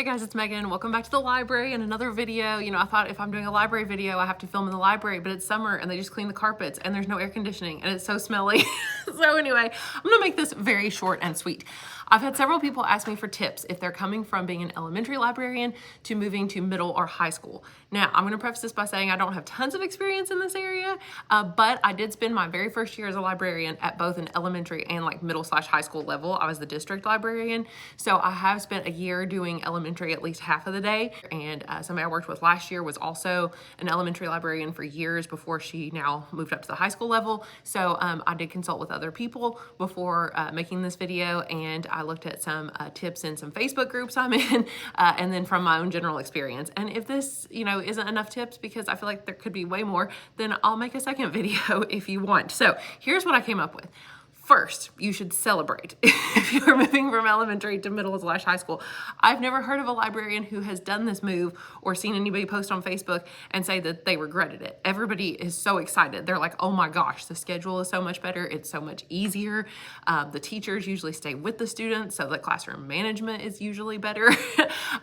Hey guys, it's Megan. Welcome back to the library and another video. I thought if I'm doing a library video, I have to film in the library, but it's summer and they just clean the carpets and there's no air conditioning and it's so smelly. So anyway, I'm gonna make this very short and sweet. I've had several people ask me for tips if they're coming from being an elementary librarian to moving to middle or high school. Now, I'm gonna preface this by saying I don't have tons of experience in this area, but I did spend my very first year as a librarian at both an elementary and like middle/high school level. I was the district librarian. So I have spent a year doing elementary at least half of the day. And somebody I worked with last year was also an elementary librarian for years before she now moved up to the high school level. So I did consult with other people before making this video, and I looked at some tips in some Facebook groups I'm in, and then from my own general experience. And if this, isn't enough tips, because I feel like there could be way more, then I'll make a second video if you want. So here's what I came up with. First, you should celebrate if you're moving from elementary to middle/high school. I've never heard of a librarian who has done this move or seen anybody post on Facebook and say that they regretted it. Everybody is so excited. They're like, oh my gosh, the schedule is so much better. It's so much easier. The teachers usually stay with the students, so the classroom management is usually better.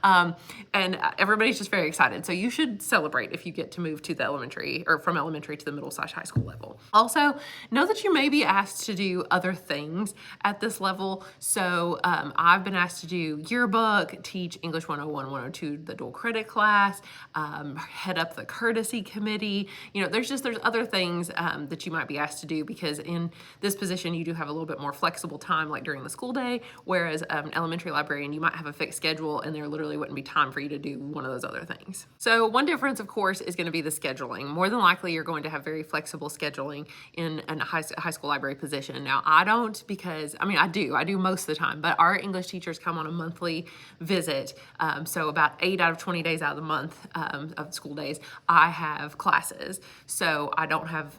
And everybody's just very excited. So you should celebrate if you get to move to the elementary or from elementary to the middle/high school level. Also, know that you may be asked to do other things at this level. So I've been asked to do yearbook, teach English 101, 102, the dual credit class, head up the courtesy committee. There's other things that you might be asked to do, because in this position, you do have a little bit more flexible time, like during the school day, whereas an elementary librarian, you might have a fixed schedule and there literally wouldn't be time for you to do one of those other things. So one difference, of course, is going to be the scheduling. More than likely, you're going to have very flexible scheduling in a high school library position. Now, I don't, because I do most of the time, but our English teachers come on a monthly visit. So about 8 out of 20 days out of the month of school days, I have classes. So I don't have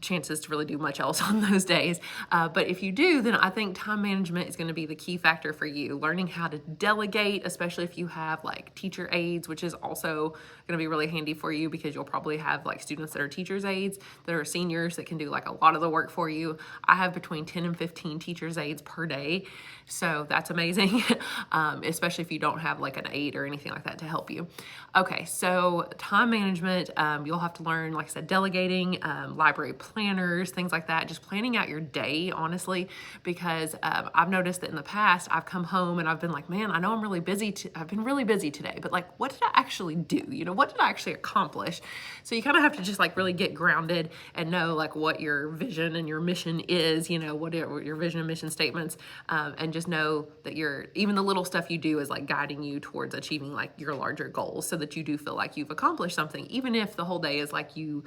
chances to really do much else on those days. But if you do, then I think time management is going to be the key factor for you. Learning how to delegate, especially if you have like teacher aides, which is also going to be really handy for you, because you'll probably have like students that are teachers aides that are seniors that can do like a lot of the work for you. I have between 10 and 15 teachers aides per day. So that's amazing, especially if you don't have like an aide or anything like that to help you. Okay, so time management, you'll have to learn, like I said, delegating, library planners, things like that, just planning out your day, honestly, because I've noticed that in the past, I've come home and I've been like, man, I know I'm really busy. I've been really busy today, but like, what did I actually do? What did I actually accomplish? So you kind of have to just like really get grounded and know like what your vision and your mission is, what are your vision and mission statements, and just know that even the little stuff you do is like guiding you towards achieving like your larger goals, so that you do feel like you've accomplished something, even if the whole day is like you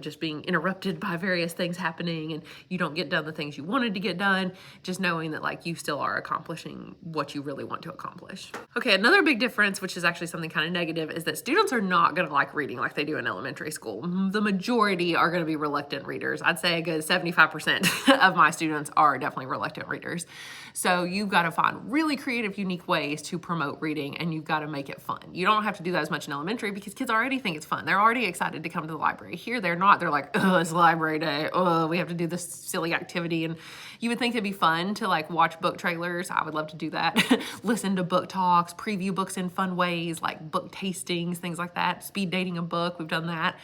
just being interrupted by various things happening and you don't get done the things you wanted to get done. Just knowing that like you still are accomplishing what you really want to accomplish. Okay, another big difference, which is actually something kind of negative, is that students are not going to like reading like they do in elementary school. The majority are going to be reluctant readers. I'd say a good 75% of my students are definitely reluctant readers. So you've got to find really creative, unique ways to promote reading, and you've got to make it fun. You don't have to do that as much in elementary because kids already think it's fun. They're already excited to come to the library. Here, they're not. They're like, oh, it's library day. Oh, we have to do this silly activity. And you would think it'd be fun to like watch book trailers. I would love to do that. Listen to book talks, preview books in fun ways, like book tastings, things like that. Speed dating a book. We've done that.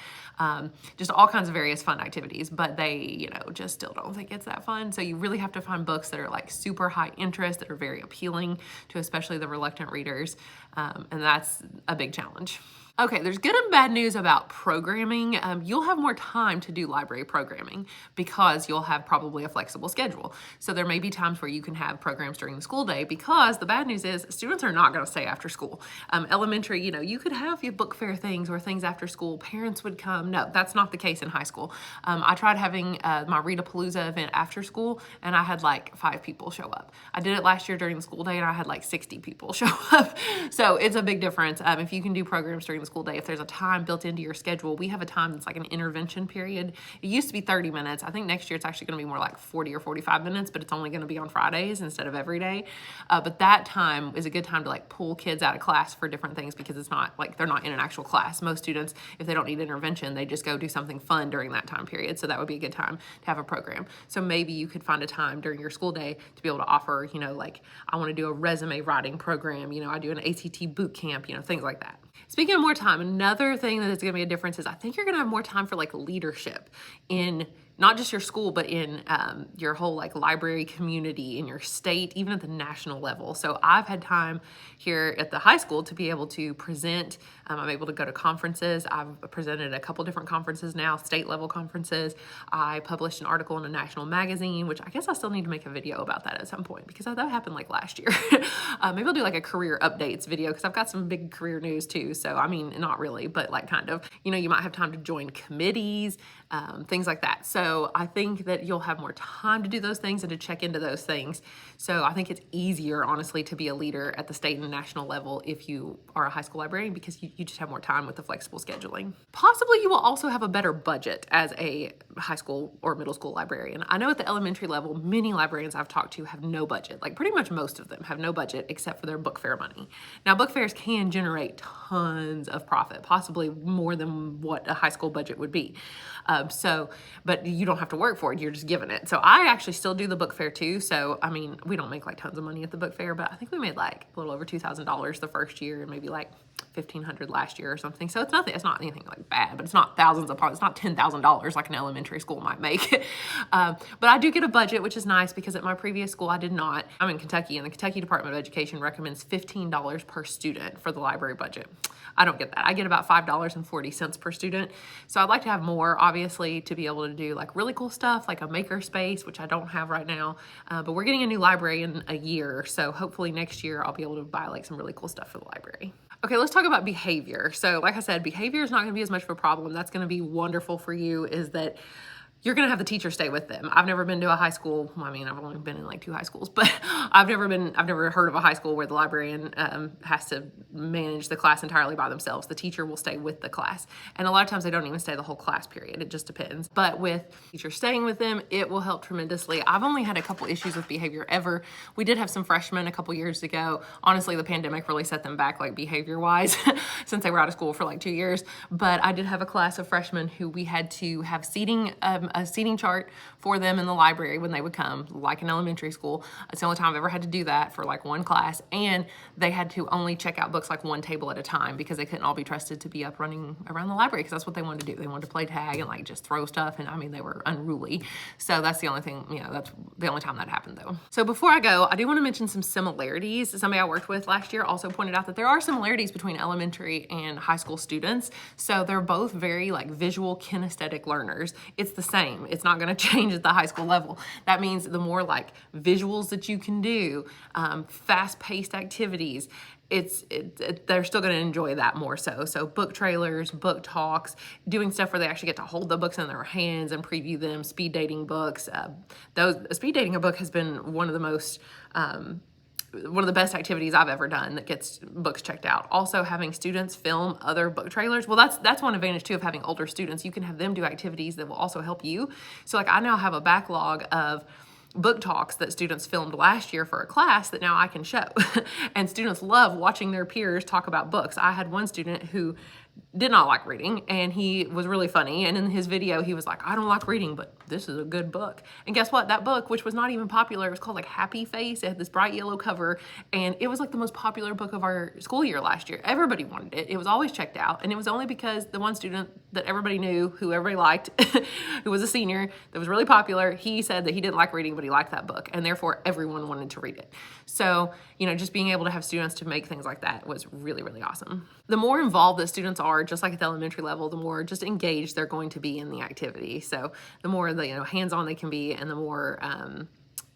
Just all kinds of various fun activities, but they, just still don't think it's that fun. So you really have to find books that are like super high interest, that are very appealing to especially the reluctant readers. And that's a big challenge. Okay, there's good and bad news about programming. You'll have more time to do library programming because you'll have probably a flexible schedule. So there may be times where you can have programs during the school day, because the bad news is students are not going to stay after school. Elementary, you could have your book fair things or things after school. Parents would come. No, that's not the case in high school. I tried having my Read-a-Palooza event after school, and I had like 5 people show up. I did it last year during the school day, and I had like 60 people show up. So it's a big difference. If you can do programs during the school day, if there's a time built into your schedule, we have a time that's like an intervention period. It used to be 30 minutes. I think next year it's actually going to be more like 40 or 45 minutes, but it's only going to be on Fridays instead of every day. But that time is a good time to like pull kids out of class for different things, because it's not like they're not in an actual class. Most students, if they don't need intervention, they just go do something fun during that time period. So that would be a good time to have a program. So maybe you could find a time during your school day to be able to offer, you know, like I want to do a resume writing program, you know, I do an ACT boot camp, you know, things like that. Speaking of more time, another thing that is going to be a difference is I think you're going to have more time for like leadership in not just your school, but in your whole like library community, in your state, even at the national level. So I've had time here at the high school to be able to present. I'm able to go to conferences. I've presented at a couple different conferences now, state level conferences. I published an article in a national magazine, which I guess I still need to make a video about that at some point, because that happened like last year. Maybe I'll do like a career updates video, because I've got some big career news too. So, I mean, not really, but like kind of, you know, you might have time to join committees, things like that. So I think that you'll have more time to do those things and to check into those things. So I think it's easier, honestly, to be a leader at the state and national level if you are a high school librarian, because you just have more time with the flexible scheduling. Possibly you will also have a better budget as a high school or middle school librarian. I know at the elementary level, many librarians I've talked to have no budget. Like pretty much most of them have no budget except for their book fair money. Now, book fairs can generate tons of profit, possibly more than what a high school budget would be. But you don't have to work for it. You're just given it. So I actually still do the book fair too. So, I mean, we don't make like tons of money at the book fair, but I think we made like a little over $2,000 the first year and maybe like $1,500 last year or something. So it's not anything like bad, but it's not thousands of pounds. It's not $10,000 like an elementary school might make. But I do get a budget, which is nice, because at my previous school, I did not. I'm in Kentucky, and the Kentucky Department of Education recommends $15 per student for the library budget. I don't get that. I get about $5.40 per student. So I'd like to have more, obviously, to be able to do like really cool stuff, like a maker space, which I don't have right now. But we're getting a new library in a year. So hopefully next year I'll be able to buy like some really cool stuff for the library. Okay, let's talk about behavior. So like I said, behavior is not going to be as much of a problem. That's going to be wonderful for you, is that you're going to have the teacher stay with them. I've never been to a high school. Well, I mean, I've only been in like 2 high schools, but I've never heard of a high school where the librarian has to manage the class entirely by themselves. The teacher will stay with the class. And a lot of times they don't even stay the whole class period. It just depends. But with teachers staying with them, it will help tremendously. I've only had a couple issues with behavior ever. We did have some freshmen a couple years ago. Honestly, the pandemic really set them back like behavior wise since they were out of school for like 2 years. But I did have a class of freshmen who we had to have a seating chart for them in the library when they would come, like in elementary school. It's the only time I've ever had to do that for like one class. And they had to only check out books like one table at a time, because they couldn't all be trusted to be up running around the library, because that's what they wanted to do. They wanted to play tag and like just throw stuff. And I mean, they were unruly. So that's the only thing, you know, that's the only time that happened though. So before I go, I do want to mention some similarities. Somebody I worked with last year also pointed out that there are similarities between elementary and high school students. So they're both very like visual kinesthetic learners. It's the same. It's not going to change at the high school level. That means the more like visuals that you can do, fast-paced activities, they're still going to enjoy that more so. So book trailers, book talks, doing stuff where they actually get to hold the books in their hands and preview them, speed dating books. Speed dating a book has been one of the best activities I've ever done that gets books checked out. Also, having students film other book trailers. Well, that's one advantage too of having older students. You can have them do activities that will also help you. So like I now have a backlog of book talks that students filmed last year for a class that now I can show. And students love watching their peers talk about books. I had one student who did not like reading, and he was really funny. And in his video, he was like, I don't like reading, but this is a good book. And guess what? That book, which was not even popular, it was called like Happy Face. It had this bright yellow cover, and it was like the most popular book of our school year last year. Everybody wanted it. It was always checked out. And it was only because the one student that everybody knew, who everybody liked, who was a senior, that was really popular, he said that he didn't like reading, but he liked that book. And therefore, everyone wanted to read it. So, you know, just being able to have students to make things like that was really, really awesome. The more involved that students are, just like at the elementary level, the more just engaged they're going to be in the activity. So the more hands-on they can be, and the more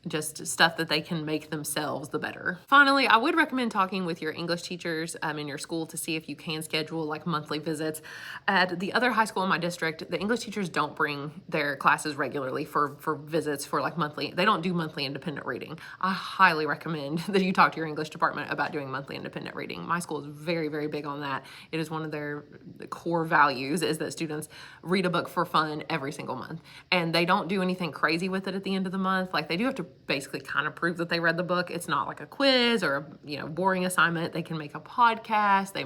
just stuff that they can make themselves, the better. Finally, I would recommend talking with your English teachers in your school to see if you can schedule like monthly visits. At the other high school in my district, the English teachers don't bring their classes regularly for visits for like monthly. They don't do monthly independent reading. I highly recommend that you talk to your English department about doing monthly independent reading. My school is very, very big on that. It is one of their core values is that students read a book for fun every single month. And they don't do anything crazy with it at the end of the month. Like they do have to basically kind of prove that they read the book. It's not like a quiz or a boring assignment. They can make a podcast. They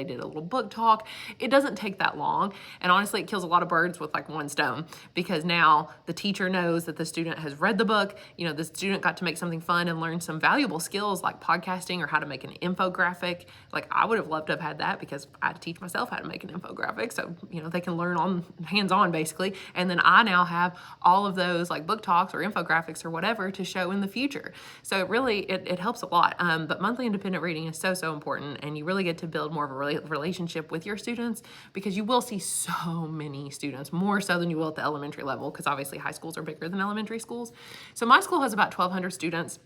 did a little book talk. It doesn't take that long. And honestly, it kills a lot of birds with like one stone, because now the teacher knows that the student has read the book. The student got to make something fun and learn some valuable skills like podcasting or how to make an infographic. Like I would have loved to have had that, because I had to teach myself how to make an infographic. So, they can learn on hands-on basically. And then I now have all of those like book talks or infographics or whatever to show in the future. So it helps a lot. But monthly independent reading is so, so important. And you really get to build more of a relationship with your students, because you will see so many students, more so than you will at the elementary level, because obviously high schools are bigger than elementary schools. So my school has about 1,200 students.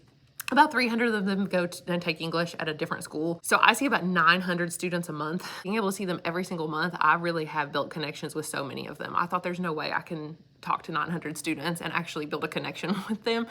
About 300 of them go and take English at a different school. So I see about 900 students a month. Being able to see them every single month, I really have built connections with so many of them. I thought there's no way I can talk to 900 students and actually build a connection with them.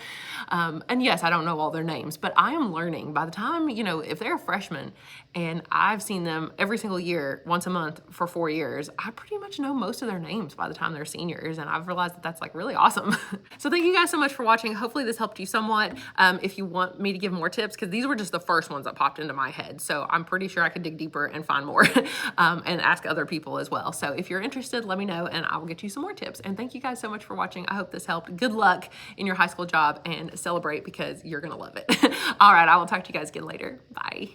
And yes, I don't know all their names, but I am learning. By the time, if they're a freshman and I've seen them every single year, once a month for 4 years, I pretty much know most of their names by the time they're seniors. And I've realized that that's like really awesome. So thank you guys so much for watching. Hopefully this helped you somewhat. If you want me to give more tips, because these were just the first ones that popped into my head. So I'm pretty sure I could dig deeper and find more and ask other people as well. So if you're interested, let me know and I will get you some more tips. And thank you guys so much for watching. I hope this helped. Good luck in your high school job and celebrate, because you're going to love it. All right. I will talk to you guys again later. Bye.